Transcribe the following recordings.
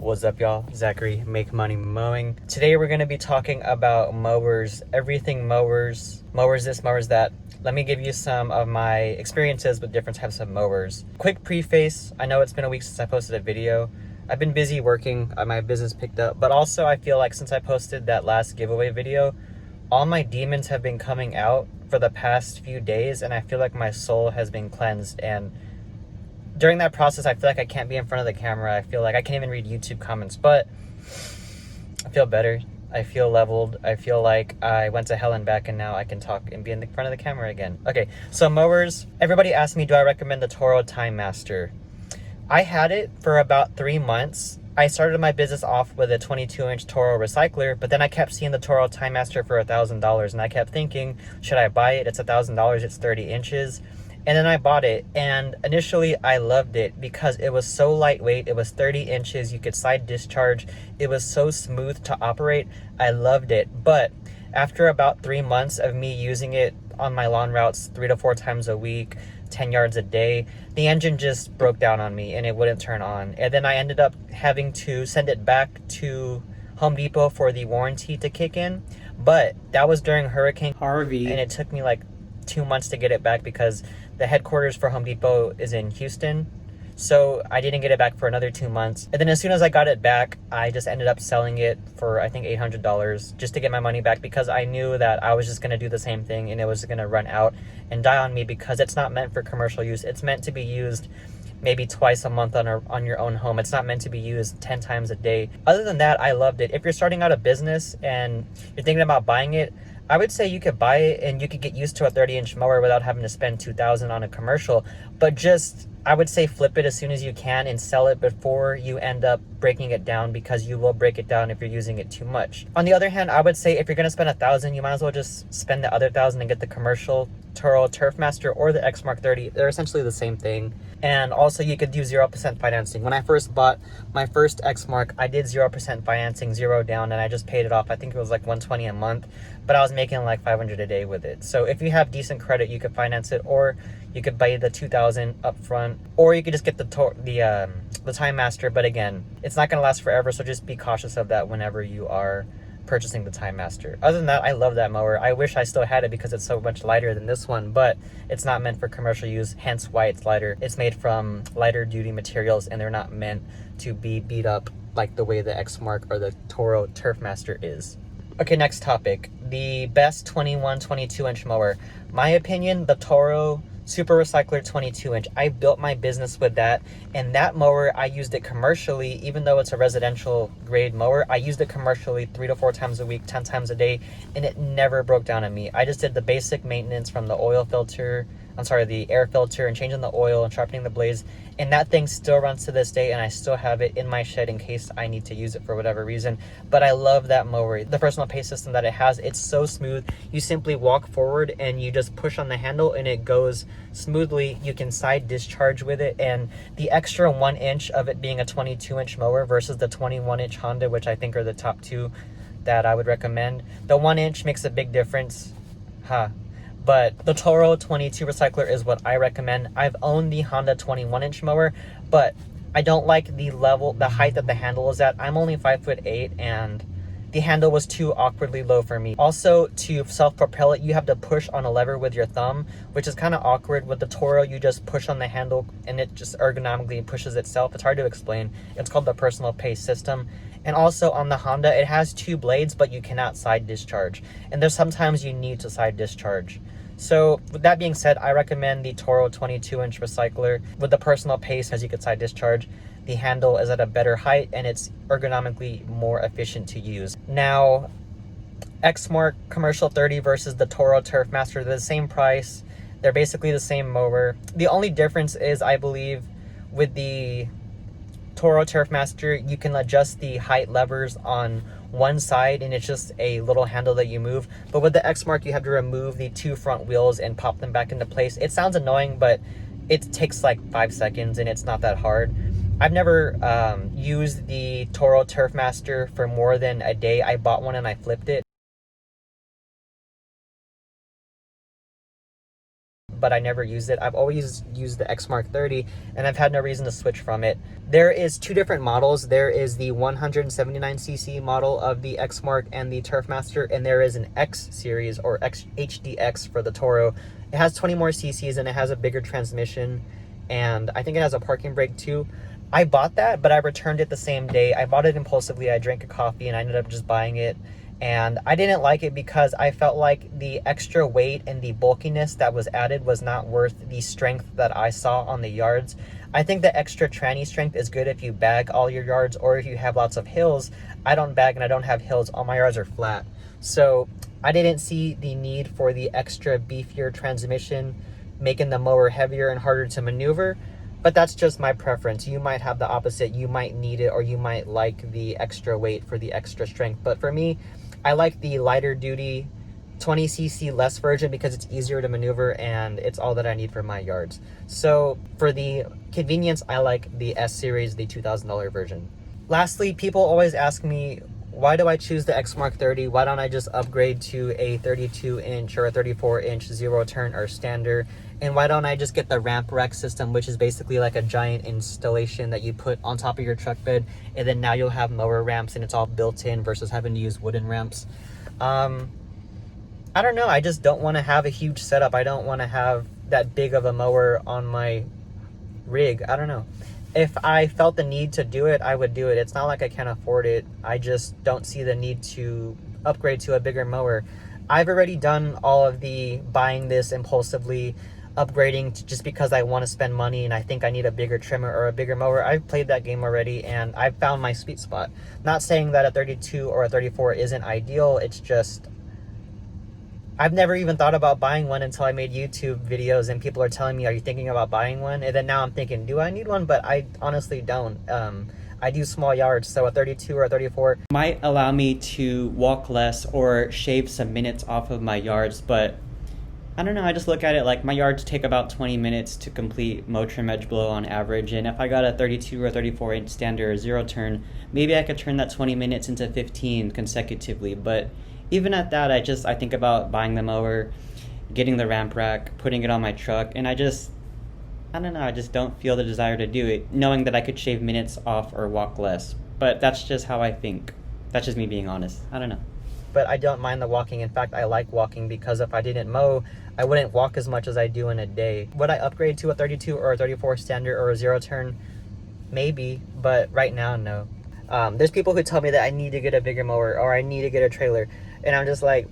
What's up, y'all? Zachary, Make Money Mowing. Today we're going to be talking about mowers, everything mowers, mowers this, mowers that. Let me give you some of my experiences with different types of mowers. Quick preface, I know it's been a week since I posted a video. I've been busy working, my business picked up, but also I feel like since I posted that last giveaway video, all my demons have been coming out for the past few days, and I feel like my soul has been cleansed. And during that process, I feel like I can't be in front of the camera. I feel like I can't even read YouTube comments, but I feel better. I feel leveled. I feel like I went to hell and back, and now I can talk and be in the front of the camera again. Okay, so mowers. Everybody asked me, do I recommend the Toro Timemaster? I had it for about 3 months. I started my business off with a 22-inch Toro recycler, but then I kept seeing the Toro Timemaster for $1,000, and I kept thinking, should I buy it? It's $1,000, it's 30 inches. And then I bought it, and initially I loved it because it was so lightweight. It was 30 inches, you could side discharge. It was so smooth to operate. I loved it. But after about 3 months of me using it on my lawn routes 3 to 4 times a week, 10 yards a day, the engine just broke down on me and it wouldn't turn on. And then I ended up having to send it back to Home Depot for the warranty to kick in. But that was during Hurricane Harvey, and it took me like 2 months to get it back because the headquarters for Home Depot is in Houston. So I didn't get it back for another 2 months. And then as soon as I got it back, I just ended up selling it for, I think, $800 just to get my money back, because I knew that I was just going to do the same thing and it was going to run out and die on me, because it's not meant for commercial use. It's meant to be used maybe twice a month on your own home. It's not meant to be used 10 times a day. Other than that, I loved it. If you're starting out a business and you're thinking about buying it, I would say you could buy it and you could get used to a 30-inch mower without having to spend $2,000 on a commercial. But just, I would say flip it as soon as you can and sell it before you end up breaking it down, because you will break it down if you're using it too much. On the other hand, I would say if you're going to spend $1,000, you might as well just spend the other $1,000 and get the commercial Toro Turfmaster or the Exmark 30. They're essentially the same thing. And also you could do 0% financing. When I first bought my first Exmark, I did 0% financing, 0 down, and I just paid it off. I think it was like $120 a month, but I was making like $500 a day with it. So if you have decent credit, you could finance it, or you could buy the $2,000 up front, or you could just get the Timemaster. But again, it's not going to last forever, so just be cautious of that whenever you are purchasing the Timemaster. Other than that, I love that mower. I wish I still had it because it's so much lighter than this one, but it's not meant for commercial use, hence why it's lighter. It's made from lighter duty materials, and they're not meant to be beat up like the way the Exmark or the Toro Turfmaster is. Okay, next topic. The best 22-inch mower. My opinion, the Toro Super Recycler 22-inch. I built my business with that, and that mower, I used it commercially. Even though it's a residential grade mower, I used it commercially 3 to 4 times a week, 10 times a day, and it never broke down on me. I just did the basic maintenance from the the air filter and changing the oil and sharpening the blades, and that thing still runs to this day, and I still have it in my shed in case I need to use it for whatever reason. But I love that mower. The personal pace system that it has, it's so smooth. You simply walk forward and you just push on the handle and it goes smoothly. You can side discharge with it, and the extra 1 inch of it being a 22-inch mower versus the 21-inch Honda, which I think are the top two that I would recommend. The 1 inch makes a big difference. But the Toro 22 Recycler is what I recommend. I've owned the Honda 21-inch mower, but I don't like the height that the handle is at. I'm only 5'8", and the handle was too awkwardly low for me. Also, to self-propel it, you have to push on a lever with your thumb, which is kind of awkward. With the Toro, you just push on the handle and it just ergonomically pushes itself. It's hard to explain. It's called the personal pace system. And also on the Honda, it has 2 blades, but you cannot side discharge. And there's sometimes you need to side discharge. So with that being said, I recommend the Toro 22-inch Recycler with the personal pace, as you could side discharge. The handle is at a better height and it's ergonomically more efficient to use. Now, Exmark Commercial 30 versus the Toro Turfmaster, they're the same price. They're basically the same mower. The only difference is, I believe, with the Toro Turfmaster, you can adjust the height levers on one side and it's just a little handle that you move. But with the Exmark, you have to remove the 2 front wheels and pop them back into place. It sounds annoying, but it takes like 5 seconds and it's not that hard. I've never used the Toro Turfmaster for more than a day. I bought one and I flipped it. but I never used it. I've always used the Exmark 30, and I've had no reason to switch from it. There is two different models. There is the 179cc model of the Exmark and the Turfmaster, and there is an X series, or HDX for the Toro. It has 20 more cc's, and it has a bigger transmission, and I think it has a parking brake too. I bought that, but I returned it the same day. I bought it impulsively. I drank a coffee, and I ended up just buying it. And I didn't like it because I felt like the extra weight and the bulkiness that was added was not worth the strength that I saw on the yards. I think the extra tranny strength is good if you bag all your yards, or if you have lots of hills. I don't bag and I don't have hills. All my yards are flat. So I didn't see the need for the extra beefier transmission, making the mower heavier and harder to maneuver. But that's just my preference. You might have the opposite. You might need it, or you might like the extra weight for the extra strength. But for me, I like the lighter duty 20cc less version because it's easier to maneuver and it's all that I need for my yards. So for the convenience, I like the S series, the $2,000 version. Lastly, people always ask me, why do I choose the Exmark 30? Why don't I just upgrade to a 32-inch or a 34-inch zero turn or standard? And why don't I just get the ramp rack system, which is basically like a giant installation that you put on top of your truck bed, and then now you'll have mower ramps and it's all built in versus having to use wooden ramps. I don't know. I just don't want to have a huge setup. I don't want to have that big of a mower on my rig. I don't know. If I felt the need to do it, I would do it. It's not like I can't afford it. I just don't see the need to upgrade to a bigger mower. I've already done all of the buying this impulsively, upgrading just because I want to spend money and I think I need a bigger trimmer or a bigger mower. I've played that game already and I've found my sweet spot. Not saying that a 32 or a 34 isn't ideal. It's just, I've never even thought about buying one until I made YouTube videos and people are telling me, are you thinking about buying one? And then now I'm thinking, do I need one? But I honestly don't. I do small yards, so a 32 or a 34 might allow me to walk less or shave some minutes off of my yards, but I don't know, I just look at it like my yards take about 20 minutes to complete mow, trim, edge blow on average, and if I got a 32 or 34-inch standard or zero turn, maybe I could turn that 20 minutes into 15 consecutively. But even at that, I think about buying the mower, getting the ramp rack, putting it on my truck, and I don't know, I just don't feel the desire to do it, knowing that I could shave minutes off or walk less. But that's just how I think. That's just me being honest. I don't know. But I don't mind the walking. In fact, I like walking because if I didn't mow, I wouldn't walk as much as I do in a day. Would I upgrade to a 32 or a 34 standard or a zero turn? Maybe, but right now, no. There's people who tell me that I need to get a bigger mower or I need to get a trailer. And I'm just like,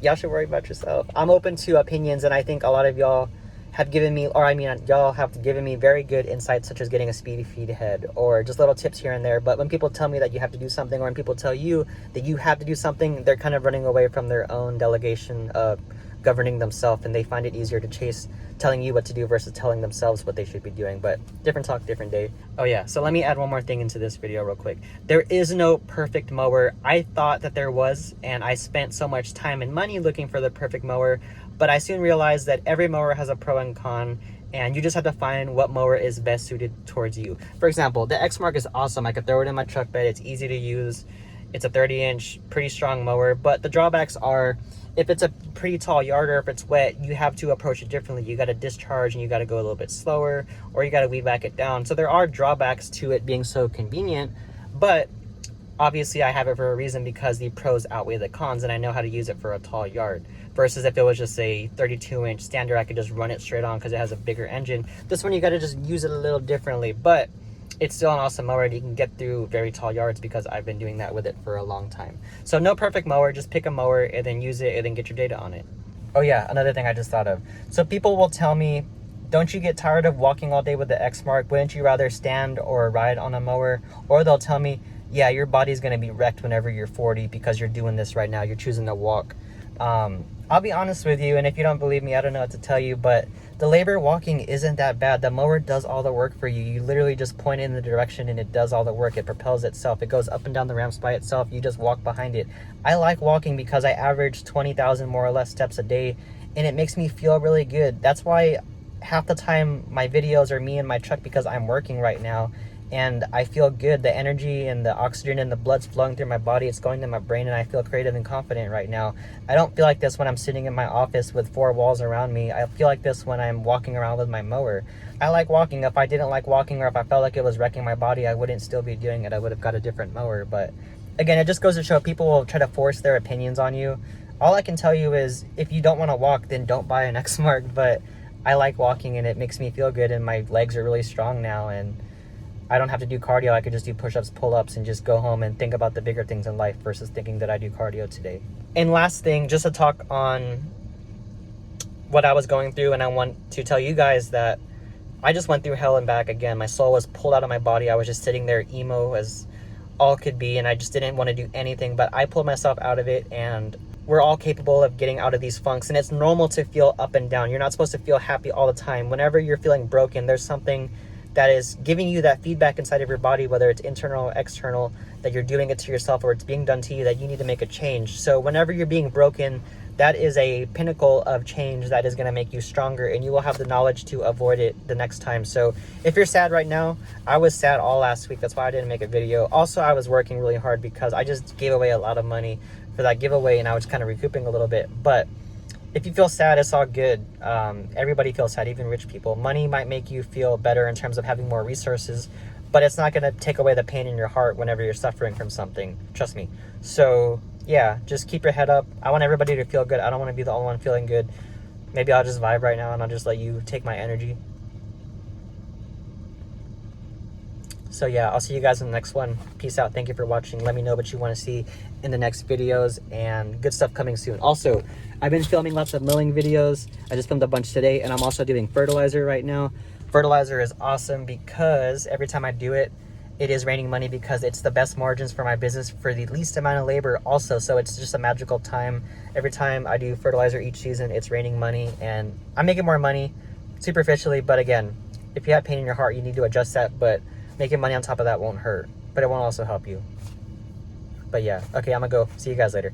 y'all should worry about yourself. I'm open to opinions, and I think a lot of y'all have given me, y'all have given me very good insights, such as getting a speedy feed head or just little tips here and there. But when people tell me that you have to do something, or when people tell you that you have to do something, they're kind of running away from their own delegation of governing themselves, and they find it easier to chase telling you what to do versus telling themselves what they should be doing. But different talk, different day. Oh yeah, so let me add one more thing into this video real quick. There is no perfect mower. I thought that there was, and I spent so much time and money looking for the perfect mower, but I soon realized that every mower has a pro and con, and you just have to find what mower is best suited towards you. For example, the Exmark is awesome. I could throw it in my truck bed. It's easy to use. It's a 30-inch, pretty strong mower, but the drawbacks are, if it's a pretty tall yard or if it's wet, you have to approach it differently. You got to discharge and you got to go a little bit slower, or you got to weed back it down. So there are drawbacks to it being so convenient, but obviously I have it for a reason, because the pros outweigh the cons, and I know how to use it for a tall yard. Versus if it was just a 32-inch standard, I could just run it straight on because it has a bigger engine. This one, you got to just use it a little differently, but it's still an awesome mower, and you can get through very tall yards because I've been doing that with it for a long time. So no perfect mower, just pick a mower and then use it and then get your data on it. Oh yeah, another thing I just thought of. So people will tell me, don't you get tired of walking all day with the Exmark? Wouldn't you rather stand or ride on a mower? Or they'll tell me, yeah, your body's gonna be wrecked whenever you're 40 because you're doing this right now. You're choosing to walk. I'll be honest with you, and if you don't believe me, I don't know what to tell you, but the labor walking isn't that bad. The mower does all the work for you. You literally just point in the direction and it does all the work. It propels itself. It goes up and down the ramps by itself. You just walk behind it. I like walking because I average 20,000 more or less steps a day, and it makes me feel really good. That's why half the time my videos are me in my truck, because I'm working right now and I feel good. The energy and the oxygen and the blood's flowing through my body. It's going to my brain, and I feel creative and confident right now. I don't feel like this when I'm sitting in my office with 4 walls around me. I feel like this when I'm walking around with my mower. I like walking. If I didn't like walking, or if I felt like it was wrecking my body, I wouldn't still be doing it. I would have got a different mower. But again, it just goes to show people will try to force their opinions on you. All I can tell you is, if you don't want to walk, then don't buy an Exmark. But I like walking, and it makes me feel good, and my legs are really strong now, and I don't have to do cardio. I could just do push-ups, pull-ups, and just go home and think about the bigger things in life versus thinking that I do cardio today. And last thing, just to talk on what I was going through, and I want to tell you guys that I just went through hell and back again. My soul was pulled out of my body. I was just sitting there emo as all could be, and I just didn't want to do anything, but I pulled myself out of it, and we're all capable of getting out of these funks, and it's normal to feel up and down. You're not supposed to feel happy all the time. Whenever you're feeling broken, there's something that is giving you that feedback inside of your body, whether it's internal or external, that you're doing it to yourself or it's being done to you, that you need to make a change. So whenever you're being broken, that is a pinnacle of change that is going to make you stronger, and you will have the knowledge to avoid it the next time. So if you're sad right now, I was sad all last week. That's why I didn't make a video. Also, I was working really hard because I just gave away a lot of money for that giveaway, and I was kind of recouping a little bit. But if you feel sad, it's all good. Everybody feels sad, even rich people. Money might make you feel better in terms of having more resources, but it's not going to take away the pain in your heart whenever you're suffering from something. Trust me. So yeah, just keep your head up. I want everybody to feel good. I don't want to be the only one feeling good. Maybe I'll just vibe right now, and I'll just let you take my energy. So yeah, I'll see you guys in the next one. Peace out. Thank you for watching. Let me know what you want to see in the next videos, and good stuff coming soon. Also, I've been filming lots of milling videos. I just filmed a bunch today, and I'm also doing fertilizer right now. Fertilizer is awesome because every time I do it, it is raining money, because it's the best margins for my business for the least amount of labor also. So it's just a magical time. Every time I do fertilizer each season, it's raining money, and I'm making more money superficially. But again, if you have pain in your heart, you need to adjust that. But making money on top of that won't hurt, but it won't also help you. But yeah, okay, I'm gonna go. See you guys later.